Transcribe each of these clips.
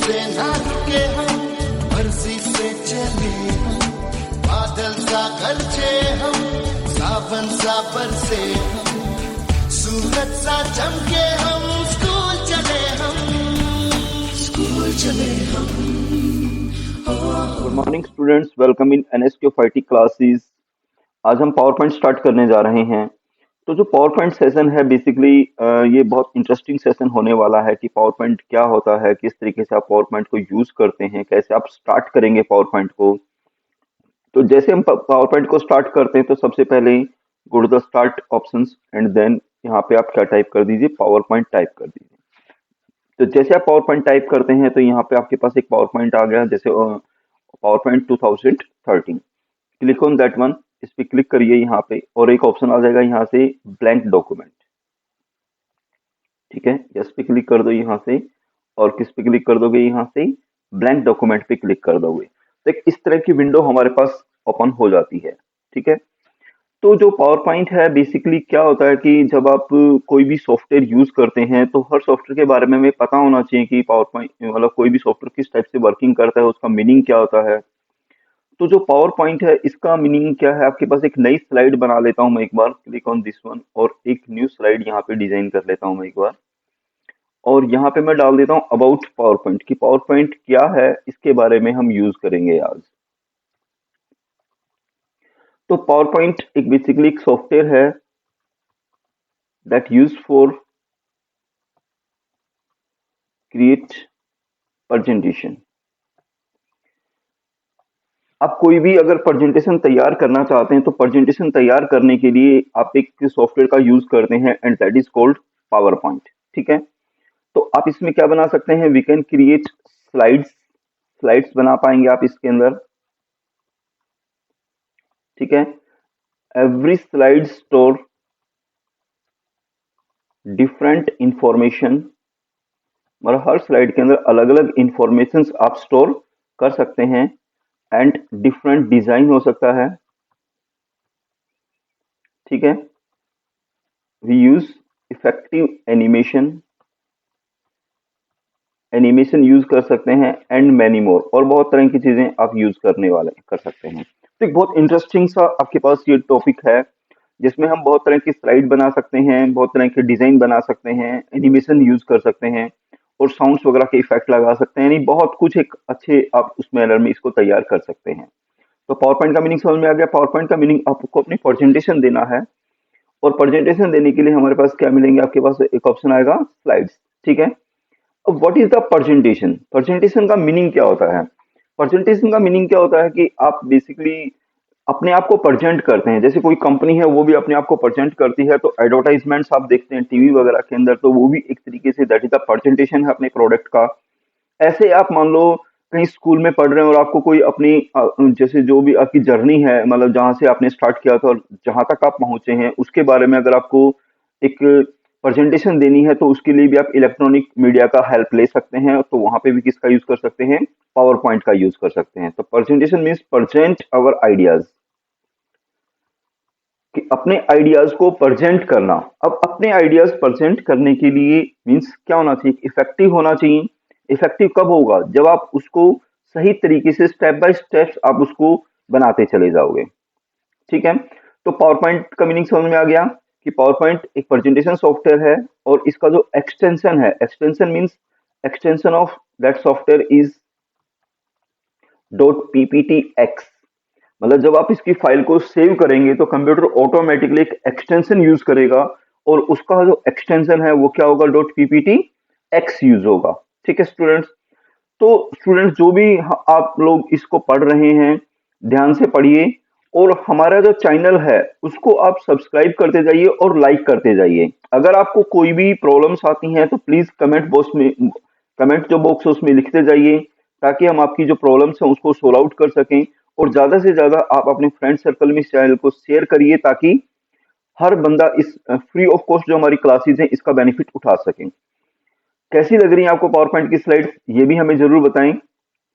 से ना रुके हम, मर्जी से चले हम, बादल सा गरजे हम, सावन सा बरसे हम, सूरज सा चमके हम, स्कूल चले हम, स्कूल चले हम। Good morning students, welcome in NSQ 50 classes. आज हम पावर पॉइंट स्टार्ट करने जा रहे हैं। तो जो पावर पॉइंट सेशन है बेसिकली ये बहुत इंटरेस्टिंग सेशन होने वाला है कि पावर पॉइंट क्या होता है, किस तरीके से आप पावर पॉइंट को यूज करते हैं, कैसे आप स्टार्ट करेंगे पावर पॉइंट को। तो जैसे हम पावर पॉइंट को स्टार्ट करते हैं तो सबसे पहले go to the start options and then यहाँ पे आप क्या टाइप कर दीजिए, पावर पॉइंट टाइप कर दीजिए। तो जैसे आप पावर पॉइंट टाइप करते हैं तो यहाँ पे आपके पास एक पावर पॉइंट आ गया, जैसे power point 2013। Click on that one, इस पे क्लिक करिए यहाँ पे और एक ऑप्शन आ जाएगा यहाँ से ब्लैंक डॉक्यूमेंट। ठीक है, यस पे क्लिक कर दो यहाँ से, और किस पे क्लिक कर दोगे, यहाँ से ब्लैंक डॉक्यूमेंट पे क्लिक कर दोगे। तो एक इस तरह की विंडो हमारे पास ओपन हो जाती है। ठीक है, तो जो पावर पॉइंट है बेसिकली क्या होता है कि जब आप कोई भी सॉफ्टवेयर यूज करते हैं तो हर सॉफ्टवेयर के बारे में हमें पता होना चाहिए कि पावर पॉइंट मतलब कोई भी सॉफ्टवेयर किस टाइप से वर्किंग करता है, उसका मीनिंग क्या होता है। तो जो पावर पॉइंट है इसका मीनिंग क्या है, आपके पास एक नई स्लाइड बना लेता हूं मैं एक बार, क्लिक ऑन दिस वन, और एक न्यू स्लाइड यहाँ पे डिजाइन कर लेता हूं मैं एक बार, और यहाँ पे मैं डाल देता हूँ अबाउट पावर पॉइंट कि पावर पॉइंट क्या है, इसके बारे में हम यूज करेंगे आज। तो पावर पॉइंट एक बेसिकली एक सॉफ्टवेयर है that use for create presentation. आप कोई भी अगर प्रेजेंटेशन तैयार करना चाहते हैं तो प्रेजेंटेशन तैयार करने के लिए आप एक सॉफ्टवेयर का यूज करते हैं and that is called PowerPoint. ठीक है, तो आप इसमें क्या बना सकते हैं, we can create slides, slides बना पाएंगे आप इसके अंदर। ठीक है, every slide store different information, मतलब हर स्लाइड के अंदर अलग अलग इंफॉर्मेशन आप स्टोर कर सकते हैं एंड डिफरेंट डिजाइन हो सकता है। ठीक है, we use effective animation, animation use कर सकते हैं एंड मैनी मोर, और बहुत तरह की चीजें आप यूज करने वाले कर सकते हैं। तो एक बहुत इंटरेस्टिंग सा आपके पास ये टॉपिक है जिसमें हम बहुत तरह की स्लाइड बना सकते हैं, बहुत तरह के डिजाइन बना सकते हैं, एनिमेशन यूज कर सकते हैं और साउंड्स वगैरह के इफेक्ट लगा सकते हैं, यानी बहुत कुछ एक अच्छे आप उस मैनर में इसको तैयार कर सकते हैं। तो पावर पॉइंट का मीनिंग समझ में आ गया। पावर पॉइंट का मीनिंग आपको अपनी प्रेजेंटेशन देना है, और प्रेजेंटेशन देने के लिए हमारे पास क्या मिलेंगे, आपके पास एक ऑप्शन आएगा स्लाइड्स। ठीक है, अब what is the presentation, presentation का मीनिंग क्या होता है। प्रेजेंटेशन का मीनिंग क्या होता है कि आप बेसिकली अपने आप को प्रेजेंट करते हैं। जैसे कोई कंपनी है वो भी अपने आप को प्रेजेंट करती है, तो एडवर्टाइजमेंट्स आप देखते हैं टीवी वगैरह के अंदर, तो वो भी एक तरीके say that is the presentation है अपने प्रोडक्ट का। ऐसे आप मान लो कहीं स्कूल में पढ़ रहे हैं और आपको कोई अपनी जैसे जो भी आपकी जर्नी है, मतलब जहां से आपने स्टार्ट किया था और जहां तक आप पहुंचे हैं उसके बारे में अगर आपको एक प्रेजेंटेशन देनी है तो उसके लिए भी आप इलेक्ट्रॉनिक मीडिया का हेल्प ले सकते हैं। तो वहां पे भी किसका यूज कर सकते हैं, पावर पॉइंट का यूज कर सकते हैं। तो प्रेजेंटेशन मीन्स प्रेजेंट अवर आइडियाज, कि अपने आइडियाज को प्रेजेंट करना। अब अपने आइडियाज प्रेजेंट करने के लिए मीन्स क्या होना चाहिए, इफेक्टिव होना चाहिए। इफेक्टिव कब होगा, जब आप उसको सही तरीके से स्टेप बाय स्टेप आप उसको बनाते चले जाओगे। ठीक है, तो पावर पॉइंट का मीनिंग समझ में आ गया कि पावर पॉइंट एक प्रेजेंटेशन सॉफ्टवेयर है, और इसका जो एक्सटेंशन है, extension means extension of that software is .pptx। मतलब जब आप इसकी फाइल को सेव करेंगे तो कंप्यूटर ऑटोमेटिकली एक एक्सटेंशन यूज करेगा, और उसका जो एक्सटेंशन है वो क्या होगा, .pptx यूज होगा। ठीक है स्टूडेंट्स, तो स्टूडेंट्स जो भी आप लोग इसको पढ़ रहे हैं ध्यान से पढ़िए, और हमारा जो चैनल है उसको आप सब्सक्राइब करते जाइए और लाइक करते जाइए। अगर आपको कोई भी प्रॉब्लम्स आती हैं तो प्लीज कमेंट बॉक्स में, कमेंट जो बॉक्स है उसमें लिखते जाइए, ताकि हम आपकी जो प्रॉब्लम्स हैं उसको सोल्व आउट कर सकें। और ज्यादा से ज्यादा आप अपने फ्रेंड सर्कल में इस चैनल को शेयर करिए, ताकि हर बंदा इस फ्री ऑफ कॉस्ट जो हमारी क्लासेज हैं इसका बेनिफिट उठा सके। कैसी लग रही है आपको पावर पॉइंट की स्लाइड, ये भी हमें जरूर बताएं।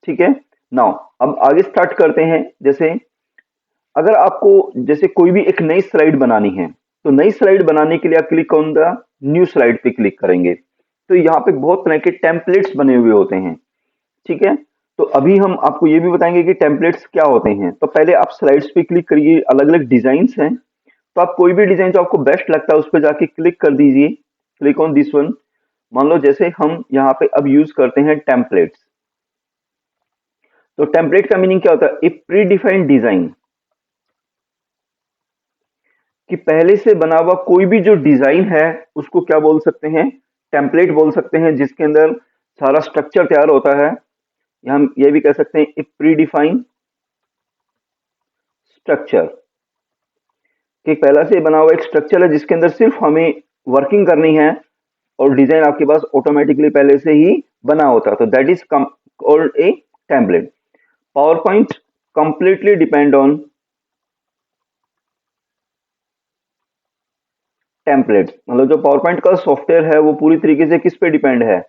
ठीक है, नाउ अब आगे स्टार्ट करते हैं। जैसे अगर आपको जैसे कोई भी एक नई स्लाइड बनानी है, तो नई स्लाइड बनाने के लिए आप click on the new slide पे क्लिक करेंगे। तो यहाँ पे बहुत तरह के टेम्पलेट्स बने हुए होते हैं। ठीक है। तो अभी हम आपको ये भी बताएंगे कि टेम्पलेट्स क्या होते हैं। तो पहले आप स्लाइड्स पे क्लिक करिए, अलग अलग डिजाइन हैं, तो आप कोई भी डिजाइन जो आपको बेस्ट लगता है उस पर जाके क्लिक कर दीजिए, क्लिक ऑन दिस वन। मान लो जैसे हम यहाँ पे अब यूज करते हैं टेम्पलेट्स। तो टेम्पलेट का मीनिंग क्या होता है? ए प्री डिफाइंड डिजाइन, कि पहले से बना हुआ कोई भी जो डिजाइन है उसको क्या बोल सकते हैं? टेम्पलेट बोल सकते हैं, जिसके अंदर सारा स्ट्रक्चर तैयार होता है। या हम ये भी कह सकते हैं ए प्री डिफाइंड स्ट्रक्चर, कि पहला से बना हुआ एक स्ट्रक्चर है जिसके अंदर सिर्फ हमें वर्किंग करनी है और डिजाइन आपके पास ऑटोमेटिकली पहले से ही बना होता है। तो that is called a template. Power point completely depend on templates, मतलब जो पावर पॉइंट का सॉफ्टवेयर है वो पूरी तरीके से किस पे डिपेंड है?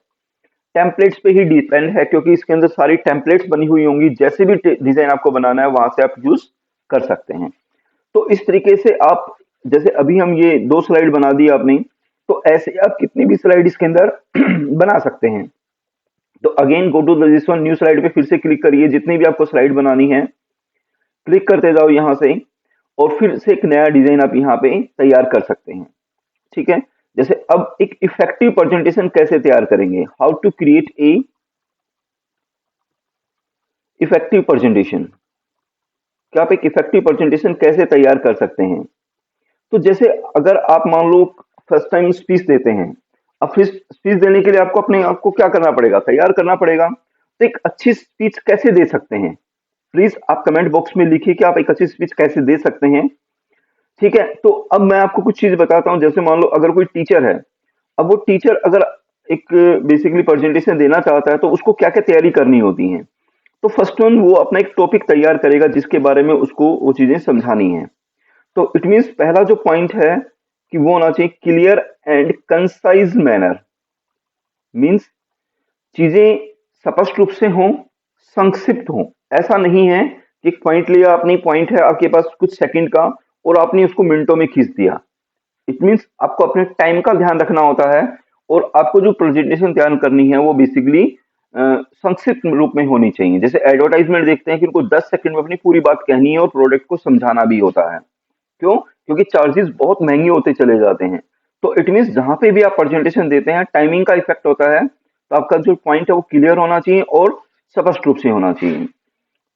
टेम्पलेट्स पे ही डिपेंड है, क्योंकि इसके अंदर सारी टेम्पलेट्स बनी हुई होंगी, जैसे भी डिजाइन आपको बनाना है वहां से आप यूज कर सकते हैं। तो इस तरीके से आप, जैसे अभी हम ये 2 स्लाइड बना दी आपने, तो ऐसे आप कितनी भी स्लाइड इसके अंदर बना सकते हैं। तो again go to this one, new slide पे फिर से क्लिक करिए, जितनी भी आपको स्लाइड बनानी है क्लिक करते जाओ यहाँ से, और फिर से एक नया डिजाइन आप यहाँ पे तैयार कर सकते हैं। ठीक है। जैसे अब एक इफेक्टिव प्रेजेंटेशन कैसे तैयार करेंगे, how to create a effective presentation, क्या आप एक इफेक्टिव प्रेजेंटेशन कैसे तैयार कर सकते हैं? तो जैसे अगर आप मान लो फर्स्ट टाइम स्पीच देते हैं, अब फिर स्पीच देने के लिए आपको अपने आप को क्या करना पड़ेगा? तैयार करना पड़ेगा। तो एक अच्छी स्पीच कैसे दे सकते हैं? प्लीज आप कमेंट बॉक्स में लिखिए कि आप एक अच्छी स्पीच कैसे दे सकते हैं। ठीक है। तो अब मैं आपको कुछ चीज बताता हूं। जैसे मान लो अगर कोई टीचर है, अब वो टीचर अगर एक बेसिकली प्रेजेंटेशन देना चाहता है तो उसको क्या क्या तैयारी करनी होती है। तो फर्स्ट वन, वो अपना एक टॉपिक तैयार करेगा जिसके बारे में उसको वो चीजें समझानी है। तो इट मीन्स पहला जो पॉइंट है कि वो होना चाहिए clear and concise manner, means चीजें स्पष्ट रूप से हों, संक्षिप्त हों। ऐसा नहीं है कि एक पॉइंट लिया आपने, पॉइंट है आपके पास कुछ सेकंड का और आपने उसको मिनटों में खींच दिया। इट मीन्स आपको अपने टाइम का ध्यान रखना होता है, और आपको जो प्रेजेंटेशन तैयार करनी है वो बेसिकली संक्षिप्त रूप में होनी चाहिए। जैसे एडवर्टाइजमेंट देखते हैं कि उनको 10 सेकंड में अपनी पूरी बात कहनी है और प्रोडक्ट को समझाना भी होता है। क्यों? क्योंकि चार्जेस बहुत महंगे होते चले जाते हैं। तो इट मीन्स जहां पे भी आप प्रेजेंटेशन देते हैं टाइमिंग का इफेक्ट होता है। तो आपका जो पॉइंट है वो क्लियर होना चाहिए और स्पष्ट रूप से होना चाहिए।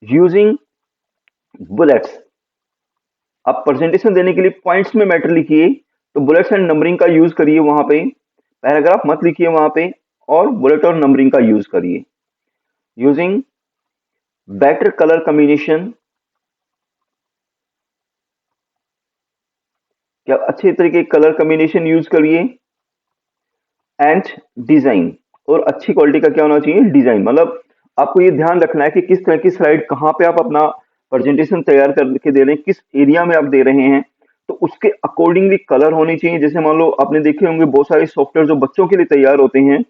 यूजिंग बुलेट्स, आप प्रेजेंटेशन देने के लिए पॉइंट्स में मैटर लिखिए, तो बुलेट्स एंड नंबरिंग का यूज करिए वहां पे। पैराग्राफ मत लिखिए वहां पे, और बुलेट और नंबरिंग का यूज करिए। यूजिंग बेटर कलर कॉम्बिनेशन, क्या अच्छे तरीके कलर कॉम्बिनेशन यूज करिए। एंड डिजाइन, और अच्छी क्वालिटी का क्या होना चाहिए? डिजाइन। मतलब आपको ये ध्यान रखना है कि किस तरह की स्लाइड कहाँ पे आप अपना प्रेजेंटेशन तैयार करके दे रहे हैं, किस एरिया में आप दे रहे हैं, तो उसके अकॉर्डिंगली कलर होने चाहिए। जैसे मान लो आपने देखे होंगे बहुत सारे सॉफ्टवेयर जो बच्चों के लिए तैयार होते हैं,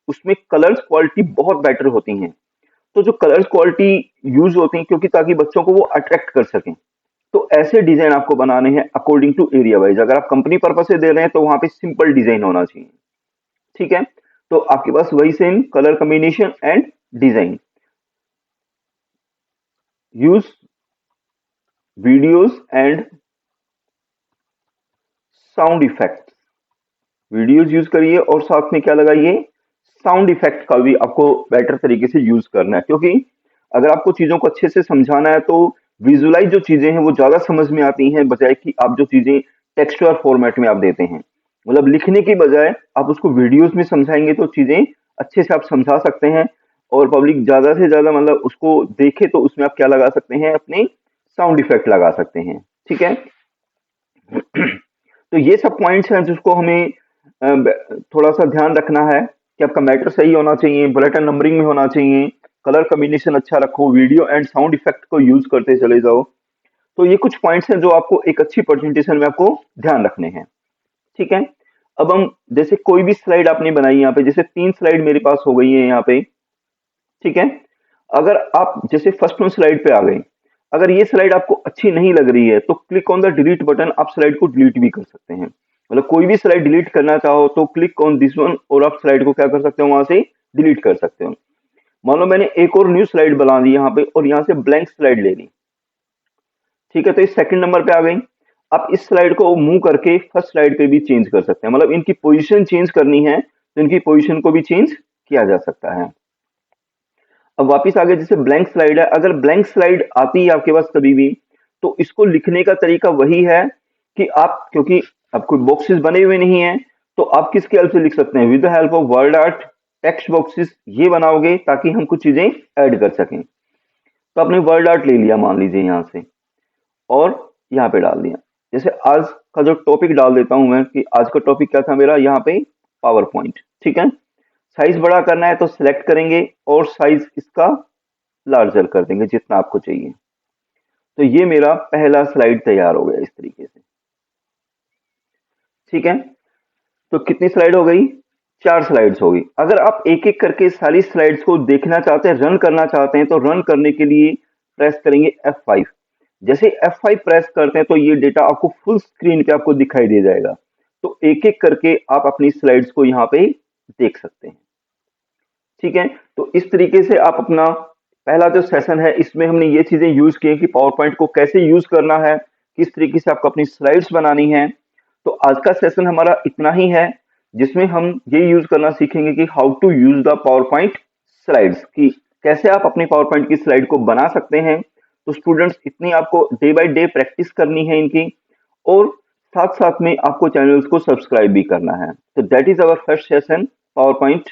उसमें कलर्स क्वालिटी बहुत बेटर होती हैं। तो जो कलर्स क्वालिटी यूज होती है क्योंकि ताकि बच्चों को वो अट्रैक्ट कर सकें। तो ऐसे डिजाइन आपको बनाने हैं अकॉर्डिंग टू एरिया वाइज। अगर आप कंपनी पर्पज से दे रहे हैं तो वहां पे सिंपल डिजाइन होना चाहिए। ठीक है। तो आपके पास वही same colour combination and design. Use videos and sound effect, videos use करिए और साथ में क्या लगाइए? साउंड इफेक्ट का भी आपको बेटर तरीके से यूज करना है, क्योंकि अगर आपको चीजों को अच्छे से समझाना है तो विजुअलाइज जो चीजें हैं वो ज्यादा समझ में आती हैं, बजाय कि आप जो चीजें टेक्सचुअल फॉर्मेट में आप देते हैं। मतलब लिखने की बजाय आप उसको वीडियोस में समझाएंगे तो चीजें अच्छे से आप समझा सकते हैं, और पब्लिक ज्यादा से ज्यादा मतलब उसको देखे तो उसमें आप क्या लगा सकते हैं? अपने साउंड इफेक्ट लगा सकते हैं। ठीक है। तो ये सब पॉइंट्स हैं जिसको हमें थोड़ा सा ध्यान रखना है कि आपका मैटर सही होना चाहिए, बुलेट एंड नंबरिंग में होना चाहिए, कलर कॉम्बिनेशन अच्छा रखो, वीडियो एंड साउंड इफेक्ट को यूज करते चले जाओ। तो ये कुछ पॉइंट्स हैं जो आपको एक अच्छी प्रेजेंटेशन में आपको ध्यान रखने हैं। ठीक है। अब हम जैसे कोई भी स्लाइड आपने बनाई यहाँ पे, जैसे 3 स्लाइड मेरे पास हो गई है यहाँ पे। ठीक है। अगर आप जैसे फर्स्ट वन स्लाइड पे आ गए, अगर ये स्लाइड आपको अच्छी नहीं लग रही है तो click on the delete button, आप स्लाइड को डिलीट भी कर सकते हैं। मतलब कोई भी स्लाइड डिलीट करना चाहो तो क्लिक ऑन दिस वन और आप स्लाइड को क्या कर सकते हो? वहां से डिलीट कर सकते हो। मान लो मैंने एक और न्यू स्लाइड बना दी यहाँ पे और यहाँ से ब्लैंक स्लाइड ले ली, ठीक है, तो इस सेकंड नंबर पे आ गई। आप इस स्लाइड को मूव करके फर्स्ट स्लाइड पे भी चेंज कर सकते हैं, मतलब इनकी पोजीशन चेंज करनी है तो इनकी पोजीशन को भी चेंज किया जा सकता है। अब वापिस आ गए, जैसे ब्लैंक स्लाइड है, अगर ब्लैंक स्लाइड आती है आपके पास कभी भी, तो इसको लिखने का तरीका वही है कि आप, क्योंकि अब कोई बॉक्सेस बने हुए नहीं है, तो आप किसकी हेल्प से लिख सकते हैं, with the help of word art text boxes ये बनाओगे ताकि हम कुछ चीजें ऐड कर सकें। तो आपने वर्ड आर्ट ले लिया मान लीजिए यहाँ से और यहाँ पे डाल दिया। जैसे आज का जो टॉपिक डाल देता हूं मैं कि आज का टॉपिक क्या था मेरा, यहाँ पे पावर पॉइंट, ठीक है। साइज बड़ा करना है तो सिलेक्ट करेंगे और साइज इसका लार्जर कर देंगे जितना आपको चाहिए। तो ये मेरा पहला स्लाइड तैयार हो गया इस तरीके से, ठीक है। तो कितनी स्लाइड हो गई, 4 स्लाइड्स हो गई। अगर आप एक एक करके सारी स्लाइड्स को देखना चाहते हैं, रन करना चाहते हैं, तो रन करने के लिए प्रेस करेंगे F5। जैसे F5 प्रेस करते हैं तो ये डेटा आपको फुल स्क्रीन पे आपको दिखाई दे जाएगा। तो एक एक करके आप अपनी स्लाइड्स को यहाँ पे देख सकते हैं, ठीक है। तो इस तरीके से आप अपना पहला जो सेशन है इसमें हमने ये चीजें यूज की कि पावर पॉइंट को कैसे यूज करना है, किस तरीके से आपको अपनी स्लाइड्स बनानी है। तो आज का सेशन हमारा इतना ही है, जिसमें हम ये यूज करना सीखेंगे कि how to use the PowerPoint slides, की कैसे आप अपने पावर पॉइंट की स्लाइड को बना सकते हैं। तो स्टूडेंट्स इतनी आपको डे बाय डे प्रैक्टिस करनी है इनकी, और साथ साथ में आपको चैनल्स को सब्सक्राइब भी करना है। तो that is our first session, power point